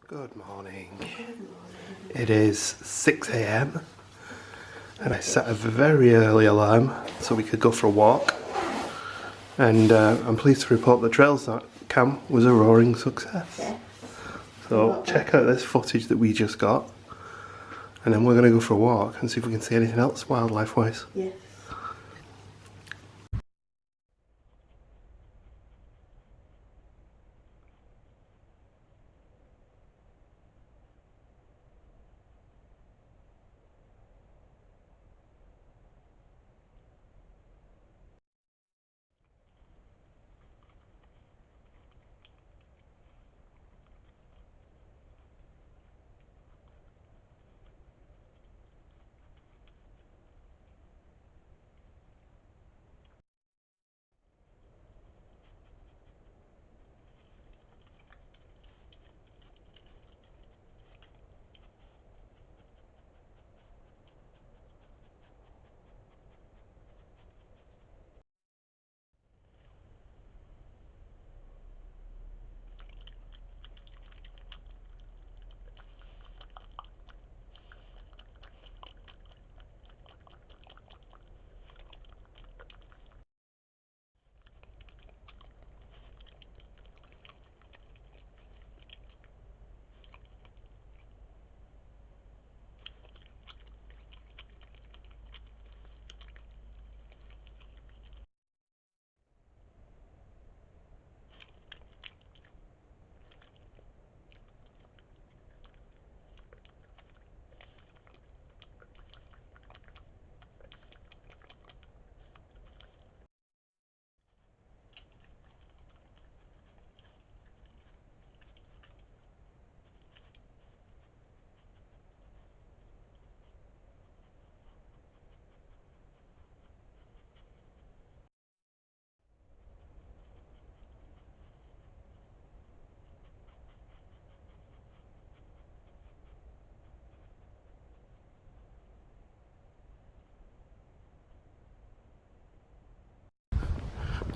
Good morning. It is 6 AM and I set a very early alarm so we could go for a walk, and I'm pleased to report the trails camp was a roaring success. So check out this footage that we just got, and then we're going to go for a walk and see if we can see anything else wildlife wise. Yeah.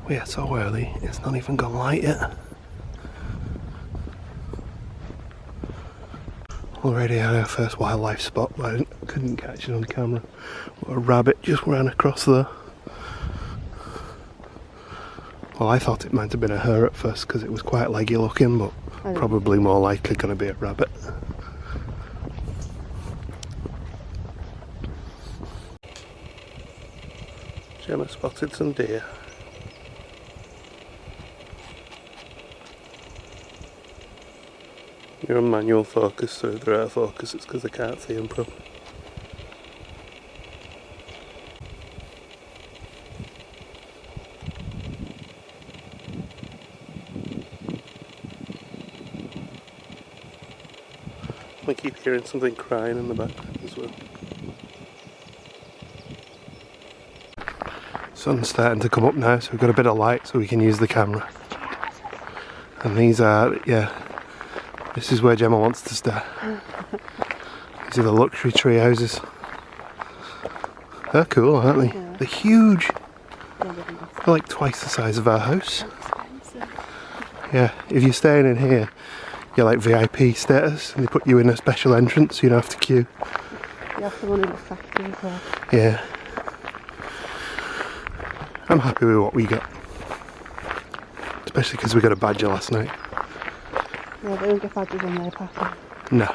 We are so early, it's not even gone light yet. Already had our first wildlife spot, but I couldn't catch it on camera. A rabbit just ran across there. Well, I thought it might have been a hare at first because it was quite leggy looking, but probably more likely going to be a rabbit. Gemma spotted some deer. You're on manual focus, so if they're out of focus it's because I can't see them properly. I keep hearing something crying in the background as well. Sun's starting to come up now, so we've got a bit of light so we can use the camera. And these are, this is where Gemma wants to stay. These are the luxury tree houses. They're cool, aren't they? Yeah. They're huge. They're like twice the size of our house. Yeah, if you're staying in here, you're like VIP status, and they put you in a special entrance so you don't have to queue. You have to run in the factory as well. Yeah. I'm happy with what we got. Especially because we got a badger last night. Yeah, they don't get badgers on their pattern. No.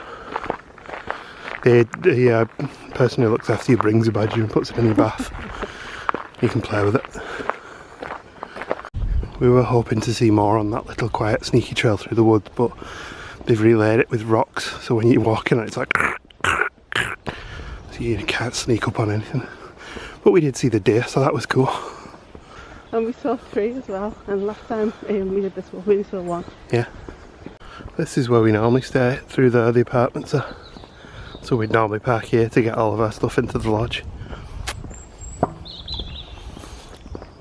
The person who looks after you brings a badger and puts it in your bath. You can play with it. We were hoping to see more on that little quiet sneaky trail through the woods, but they've relayed it with rocks, so when you're walking it's like so you can't sneak up on anything. But we did see the deer, so that was cool. And we saw 3 as well, and last time we did this one, we saw 1. Yeah. This is where we normally stay, through there the apartments are. So we'd normally park here to get all of our stuff into the lodge. I'm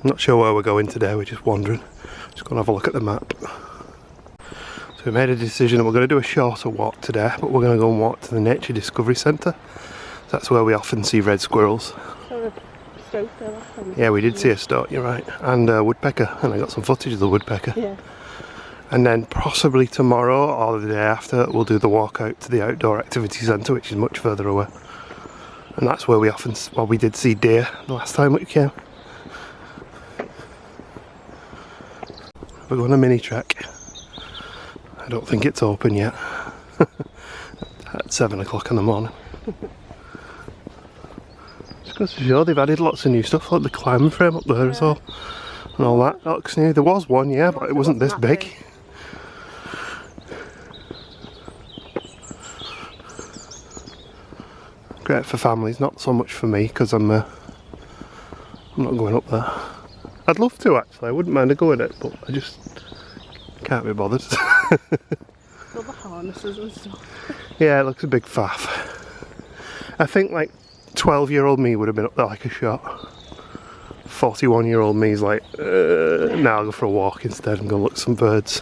not sure where we're going today, we're just wandering. Just going to have a look at the map. So we made a decision that we're going to do a shorter walk today, but we're going to go and walk to the Nature Discovery Centre. That's where we often see red squirrels. Yeah, we did see a stoat, you're right, and a woodpecker, and I got some footage of the woodpecker. Yeah. And then possibly tomorrow or the day after we'll do the walk out to the outdoor activity centre, which is much further away. And that's where we often, well, we did see deer the last time we came. We're going a mini trek. I don't think it's open yet. At 7 o'clock in the morning. Just goes to show they've added lots of new stuff, like the climbing frame up there as well. And all that looks new. There was one, yeah, but it wasn't this big. Great for families, not so much for me because I'm not going up there. I'd love to actually, I wouldn't mind going it, but I just can't be bothered. All the harnesses and stuff. Yeah, it looks a big faff. I think like 12-year-old me would have been up there like a shot. 41-year-old me's like, now I'll go for a walk instead and go look at some birds.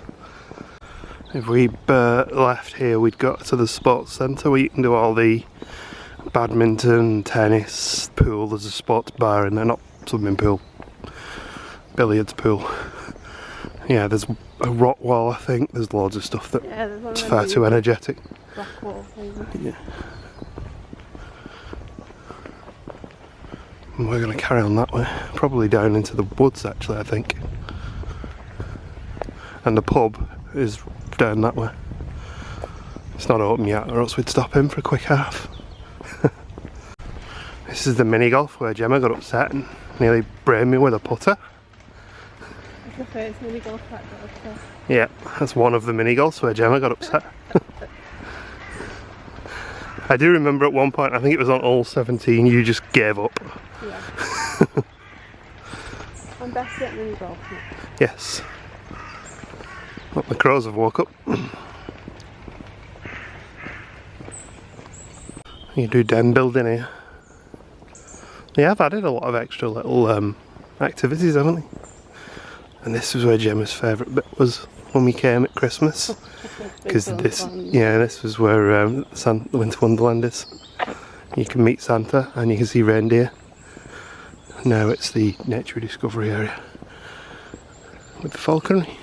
If we left here, we'd go to the sports centre where you can do all the badminton, tennis, pool. There's a sports bar in there, not swimming pool, billiards pool. Yeah, there's a rock wall, I think. There's loads of stuff that's far too energetic. Rock wall, yeah. And we're going to carry on that way, probably down into the woods actually, I think. And the pub is down that way. It's not open yet, or else we'd stop in for a quick half. This is the mini golf where Gemma got upset and nearly brained me with a putter. It's the first mini golf that got upset. Yeah, that's one of the mini golfs where Gemma got upset. I do remember at one point, I think it was on hole 17, you just gave up. Yeah. I'm best at mini golf now. Yes. Well, the crows have woke up. You do den building here. They have added a lot of extra little activities, haven't they? And this was where Gemma's favourite bit was when we came at Christmas. Because this was where the Winter Wonderland is. You can meet Santa and you can see reindeer. Now it's the nature discovery area with the falconry.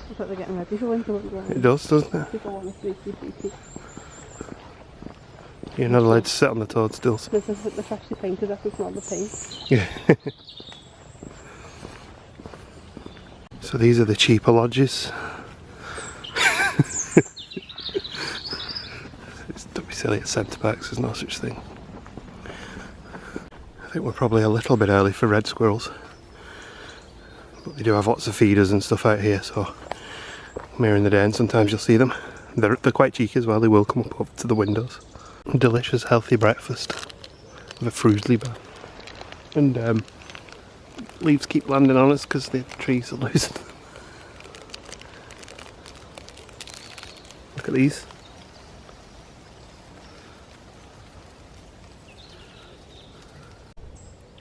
I thought they're getting ready for Winter Wonderland. It does, doesn't it? People want to sneaky. You're not allowed to sit on the toadstools. This is the freshly painted, I can smell the paint. Yeah. So these are the cheaper lodges. Don't be silly, at Centerparcs there's no such thing. I think we're probably a little bit early for red squirrels. But they do have lots of feeders and stuff out here, so I'm here in the day and sometimes you'll see them. They're quite cheeky as well, they will come up to the windows. Delicious healthy breakfast with a fruity bar. And leaves keep landing on us because the trees are loose. Look at these.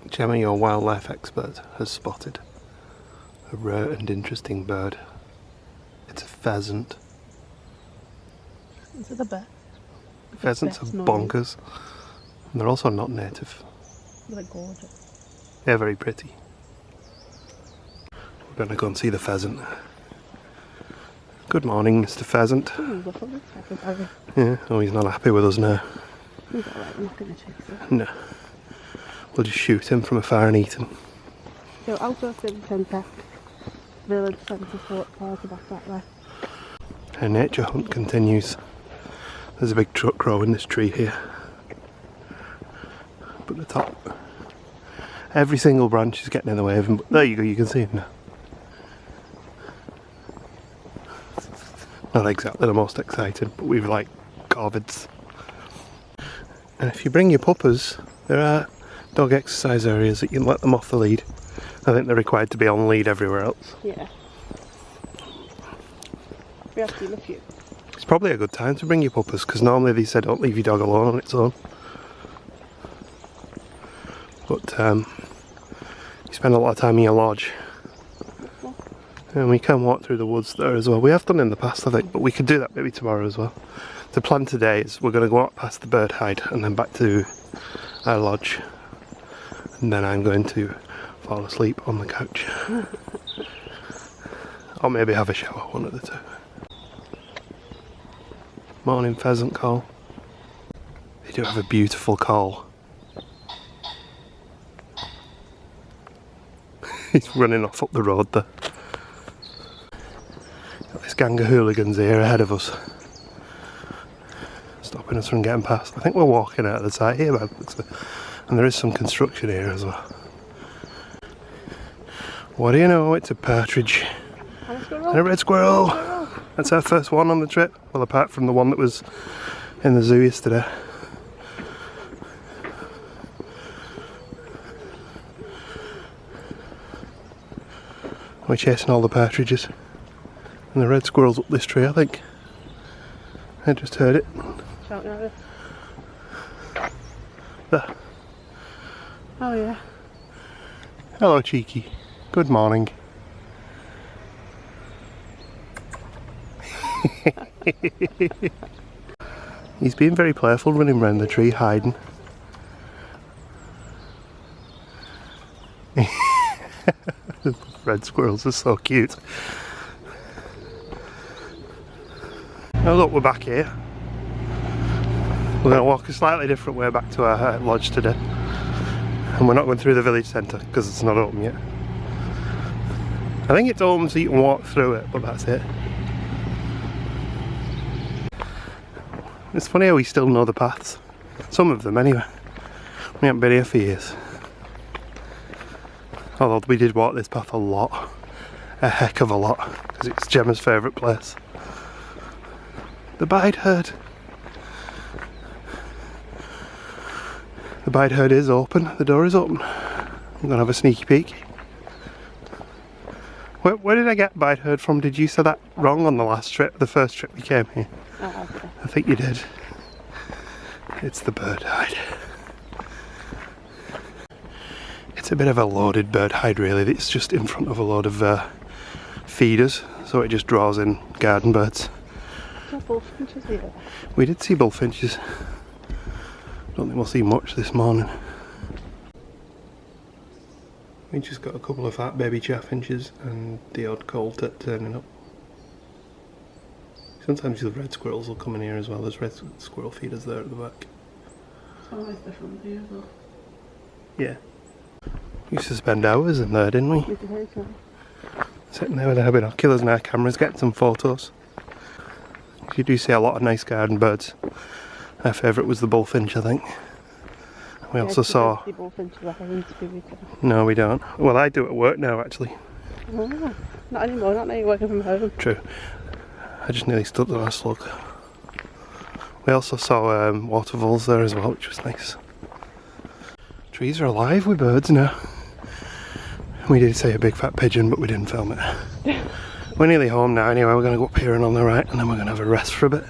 Gemma, your wildlife expert, has spotted a rare and interesting bird. It's a pheasant. Is it a bear? Pheasants are bonkers. And they're also not native. They're gorgeous. They're very pretty. We're going to go and see the pheasant. Good morning, Mr. Pheasant. Yeah, oh, he's not happy with us now. He's alright, we're not going to chase him. No. We'll just shoot him from afar and eat him. So outdoor city centre, village centre sort park back that way. Our nature hunt continues. There's a big crow in this tree here. But the top, every single branch is getting in the way of him. But there you go, you can see him now. Not exactly the most exciting, but we've like corvids. And if you bring your puppers, there are dog exercise areas that you can let them off the lead. I think they're required to be on lead everywhere else. Yeah. We have seen a few. It's probably a good time to bring your puppers because normally they say don't leave your dog alone on its own. But you spend a lot of time in your lodge. And we can walk through the woods there as well. We have done in the past, I think, but we could do that maybe tomorrow as well. The plan today is we're going to go out past the bird hide and then back to our lodge. And then I'm going to fall asleep on the couch. Or maybe have a shower, one of the two. Morning pheasant call. They do have a beautiful call. He's running off up the road there. Got this gang of hooligans here ahead of us, stopping us from getting past. I think we're walking out of the site here, and there is some construction here as well. What do you know? It's a partridge and a red squirrel. That's our first one on the trip. Well, apart from the one that was in the zoo yesterday. We're chasing all the partridges. And the red squirrel's up this tree, I think. I just heard it. Shouting at us. There. Oh yeah. Hello, Cheeky. Good morning. He's being very playful, running around the tree, hiding. Red squirrels are so cute. Now look, we're back here. We're going to walk a slightly different way back to our lodge today. And we're not going through the village centre because it's not open yet. I think it's open so you can walk through it, but that's it. It's funny how we still know the paths. Some of them anyway. We haven't been here for years. Although we did walk this path a lot. A heck of a lot. Because it's Gemma's favourite place. The bide herd. The bide herd is open. The door is open. I'm going to have a sneaky peek. Where did I get bide herd from? Did you say that wrong on the last trip? The first trip we came here? Oh, okay. I think you did. It's the bird hide. It's a bit of a loaded bird hide really. It's just in front of a load of feeders, so it just draws in garden birds. There are bullfinches here. We did see bullfinches. Don't think we'll see much this morning. We just got a couple of fat baby chaffinches and the odd colt turning up. Sometimes the red squirrels will come in here as well. There's red squirrel feeders there at the back. It's always different here as well. Yeah. We used to spend hours in there, didn't we? We did, yeah. Sitting there with our binoculars and our cameras, getting some photos. You do see a lot of nice garden birds. Our favourite was the bullfinch, I think. We also saw... No, we don't. Well, I do at work now, actually. Oh, not anymore, not now you're working from home. True. I just nearly stood on a slug. We also saw water voles there as well, which was nice. Trees are alive with birds now. We did see a big fat pigeon, but we didn't film it. We're nearly home now anyway. We're going to go up here and on the right, and then we're going to have a rest for a bit.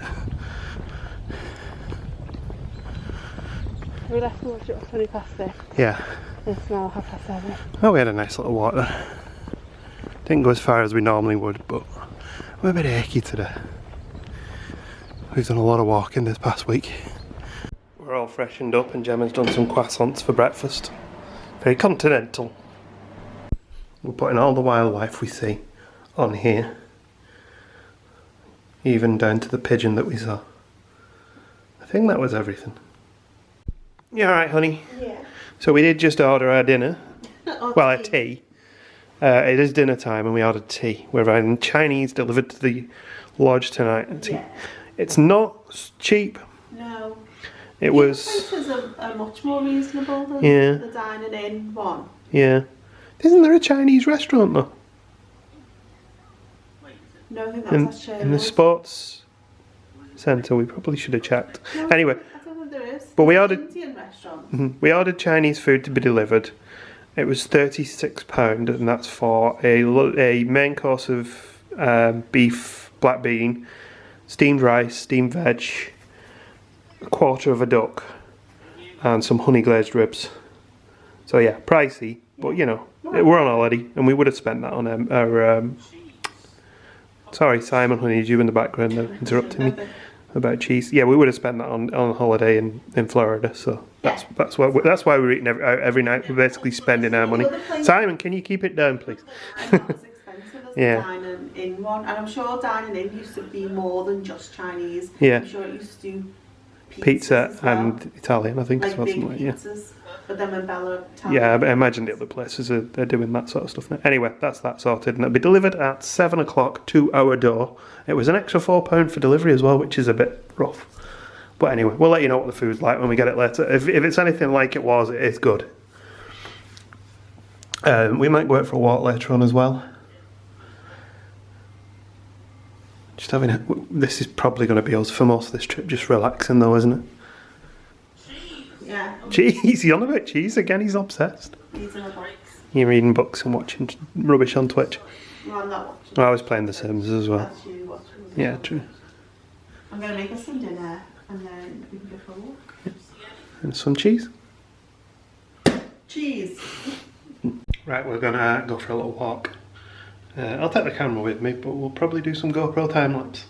We left lunch at 20 past 6. Yeah. It's now 7:30. Oh, we had a nice little walk there. Didn't go as far as we normally would, but we're a bit achy today. We've done a lot of walking this past week. We're all freshened up and Gemma's done some croissants for breakfast. Very continental. We're putting all the wildlife we see on here. Even down to the pigeon that we saw. I think that was everything. You alright, honey? Yeah. So we did just order our dinner. Well, our tea. It is dinner time and we ordered tea. We're having Chinese delivered to the lodge tonight. Yeah. It's not cheap. No. It was... prices are much more reasonable than the dining in one. Yeah. Isn't there a Chinese restaurant though? No, I think that's in the sports centre. We probably should have checked. No, Anyway. I don't know if there is. But we ordered... Indian restaurant. We ordered Chinese food to be delivered. It was £36 and that's for a main course of beef, black bean, steamed rice, steamed veg, a quarter of a duck and some honey glazed ribs. So yeah, pricey, but you know, we're on holiday and we would have spent that on our... sorry Simon, honey, you in the background there interrupting me about cheese. Yeah, we would have spent that on holiday in Florida, so that's why we're eating every night. We're basically spending our money. Simon, can you keep it down, please? Not as expensive as Yeah. the dining in one, and I'm sure dining in used to be more than just Chinese. Yeah. I'm sure it used to do Pizza as well, and Italian, I think, like as well. big Something like, yeah. pizzas. But then when Bella Yeah, I imagine the other places they're doing that sort of stuff now. Anyway, that's that sorted, and it'll be delivered at 7 o'clock to our door. It was an extra £4 for delivery as well, which is a bit rough. But anyway, we'll let you know what the food's like when we get it later. If it's anything like it was, it is good. We might go out for a walk later on as well. Just having this is probably going to be us for most of this trip, just relaxing though, isn't it? Yeah. Cheese, he's on about cheese again, he's obsessed. These are my books. You're reading books and watching rubbish on Twitch. No, I'm not watching. Oh, I was playing The Sims as well. That's you watching. Yeah, true. I'm going to make us some dinner and then we can go for a walk. And some cheese. Cheese! Right, we're going to go for a little walk. I'll take the camera with me, but we'll probably do some GoPro time lapse.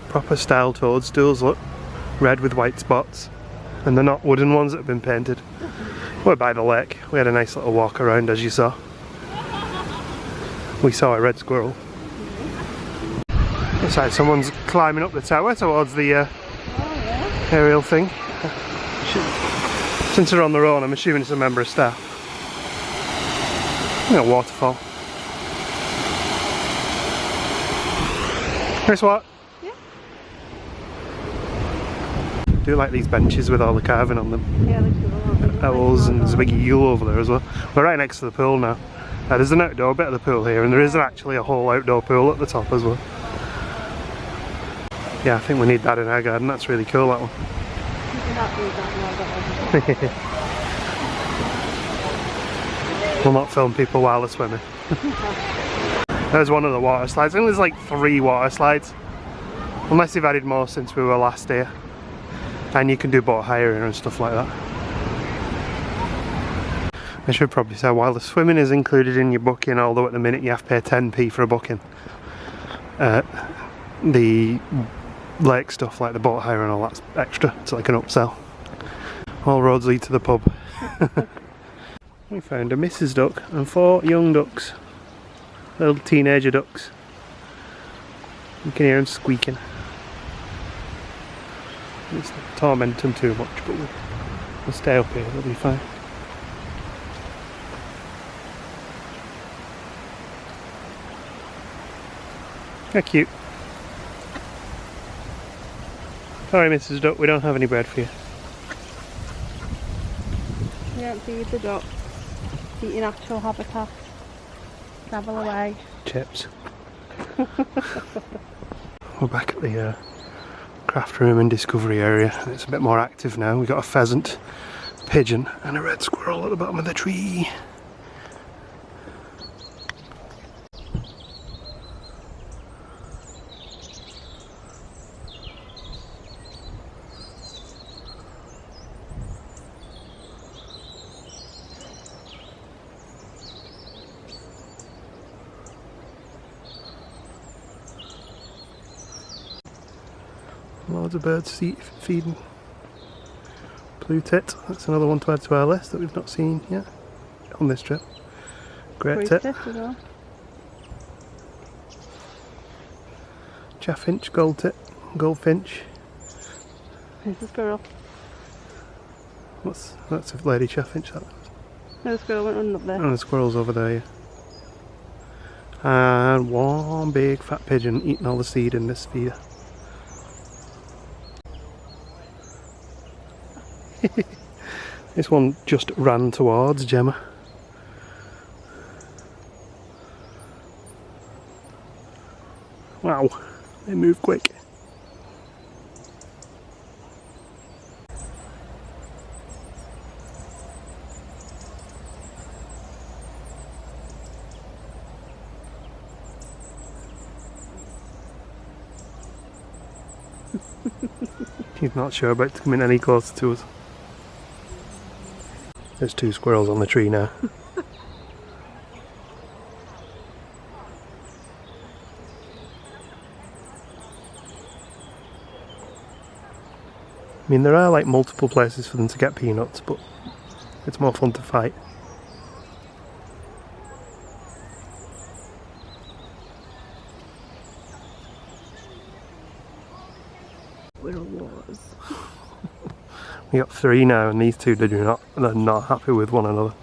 Proper style toadstools, look. Red with white spots. And they're not wooden ones that have been painted. We're by the lake. We had a nice little walk around, as you saw. We saw a red squirrel. Looks like someone's climbing up the tower towards the aerial thing. Since they're on their own, I'm assuming it's a member of staff. A waterfall. Here's what? I do like these benches with all the carving on them. Yeah, they're cool. Owls, and there's a big eel over there as well. We're right next to the pool now. There's an outdoor bit of the pool here, and there is actually a whole outdoor pool at the top as well. Yeah, I think we need that in our garden. That's really cool, that one. We'll not film people while they're swimming. There's one of the water slides. I think there's like 3 water slides. Unless they've added more since we were last here. And you can do boat hiring and stuff like that. I should probably say, while the swimming is included in your booking, although at the minute you have to pay 10p for a booking, the lake stuff like the boat hire and all that's extra. It's like an upsell. All roads lead to the pub. We found a Mrs. Duck and 4 young ducks. Little teenager ducks. You can hear them squeaking. It's not torment them too much, but we'll stay up here, it'll be fine. They're cute. Sorry, Mrs. Duck, we don't have any bread for you. You don't feed the ducks. Eat your natural habitat. Travel away. Chips. We're back at the craft room and discovery area. It's a bit more active now. We've got a pheasant, pigeon and a red squirrel at the bottom of the tree. Loads of birds feeding. Blue tit, that's another one to add to our list that we've not seen yet on this trip. Great tit. As well. Chaffinch, gold tit, goldfinch. There's a squirrel. That's a lady chaffinch, that. No, the squirrel went running up there. And the squirrel's over there, yeah. And one big fat pigeon eating all the seed in this feeder. This one just ran towards Gemma. Wow, they move quick. He's not sure about coming any closer to us. There's 2 squirrels on the tree now. I mean, there are like multiple places for them to get peanuts, but it's more fun to fight. Squirrel wars. We got 3 now, and these 2 they're not happy with one another.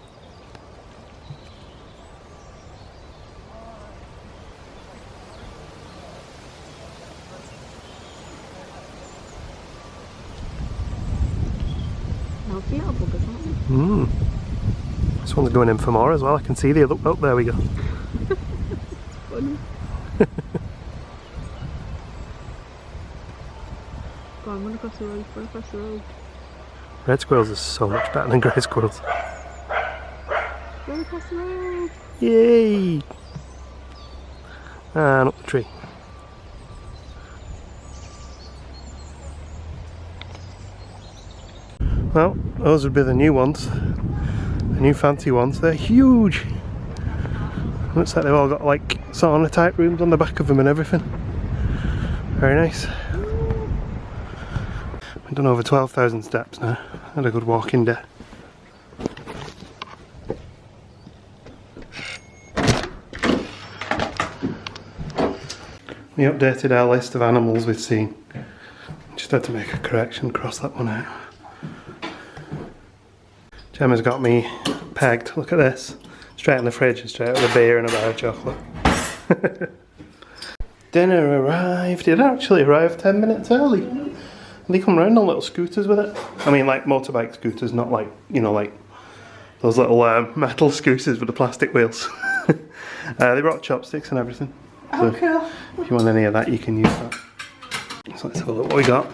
This one's going in for more as well. I can see the other. Oh, there we go. Funny. Go on, run across the road, run across the road. Red squirrels are so much better than grey squirrels. Run across the road. Yay! And up the tree. Well, those would be the new ones. The new fancy ones. They're huge! Looks like they've all got like sauna type rooms on the back of them and everything. Very nice. We've done over 12,000 steps now. Had a good walking day. We updated our list of animals we've seen. Just had to make a correction, cross that one out. Gemma's got me pegged. Look at this. Straight in the fridge and straight with a beer and a bar of chocolate. Dinner arrived. It actually arrived 10 minutes early. They come round on little scooters with it. I mean, like motorbike scooters, not like, you know, like those little metal scooters with the plastic wheels. They brought chopsticks and everything. So cool. if you want any of that, you can use that. So let's have a look what we got.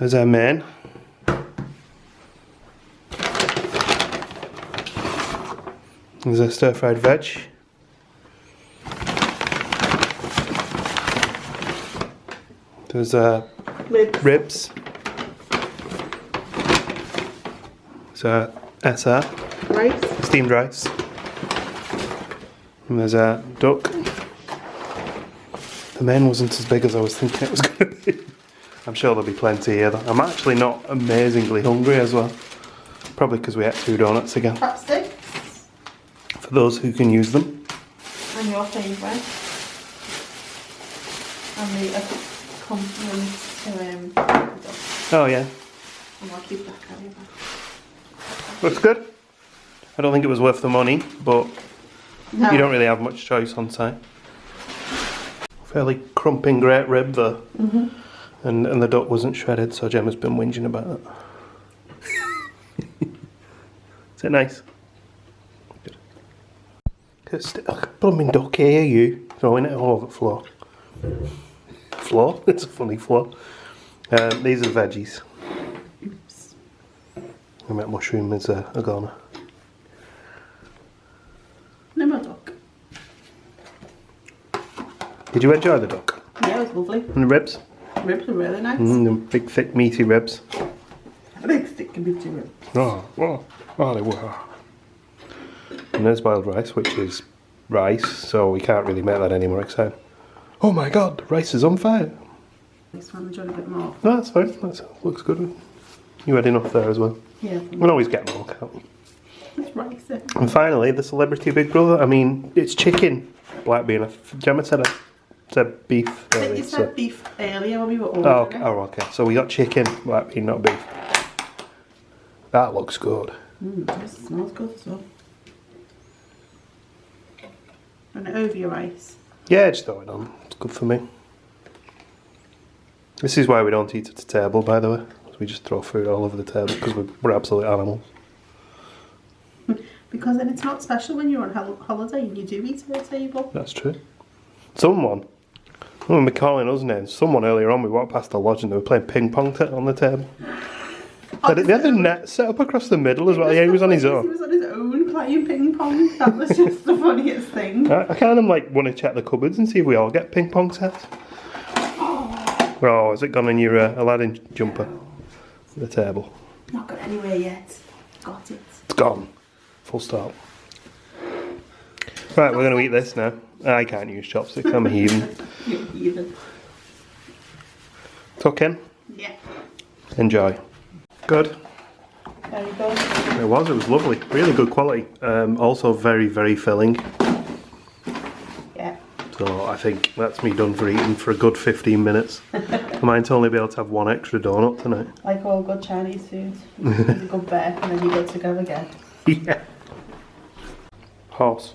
There's our main. There's a stir-fried veg. There's ribs. There's SR. Rice. Steamed rice. And there's a duck. The main wasn't as big as I was thinking it was going to be. I'm sure there'll be plenty here though. I'm actually not amazingly hungry as well. Probably because we ate 2 donuts again. Chopsticks. For those who can use them. And your favourite. And the accompaniment to the duck. Oh yeah. And I'll keep that carry back. Looks good. I don't think it was worth the money, but No. you don't really have much choice on site. Fairly crumping great rib though. Mm-hmm. And the duck wasn't shredded, so Gemma's been whinging about that. Is it nice? Good. Cause blooming duck here, you throwing it all over the floor. Floor? It's a funny floor. These are veggies. Oops. I met mushroom is a goner. No more duck. Did you enjoy the duck? Yeah, it was lovely. And the ribs? Ribs are really nice. The big, thick, meaty ribs. A big thick and beauty rib. Oh, they were. And there's boiled rice, which is rice, so we can't really make that any more exciting. Oh my god, the rice is on fire. This one, do you want a bit more? No, that's fine. That looks good. You had enough there as well. Yeah. We can always get more, can't we? It's rice. And finally, the celebrity Big Brother. I mean, it's chicken. Black bean. Gemma said beef. I think you said beef earlier when we were ordering. Oh, okay. So we got chicken, black bean, not beef. That looks good. This smells good as well. And over your rice. Yeah, just throw it on. It's good for me. This is why we don't eat at the table, by the way. We just throw food all over the table because we're absolute animals. Because then it's not special when you're on holiday and you do eat at the table. That's true. Someone, when we're calling us names, someone earlier on, we walked past the lodge and they were playing ping pong on the table. They had a net set up across the middle as well. Yeah, he was on his own. He was on his own playing ping pong. That was just the funniest thing. I kind of want to check the cupboards and see if we all get ping pong sets. Oh, has it gone in your Aladdin jumper? The table. Not got anywhere yet. Got it. It's gone. Full stop. Right, we're going to eat this now. I can't use chopsticks, I'm a heathen. You're a heathen. Tuck in. Yeah. Enjoy. Good. Very good. It was lovely. Really good quality. Also very, very filling. Yeah. So I think that's me done for eating for a good 15 minutes. I might only be able to have one extra donut tonight. Like all good Chinese food. There's a good bit and then you're good to go again. Yeah. Horse.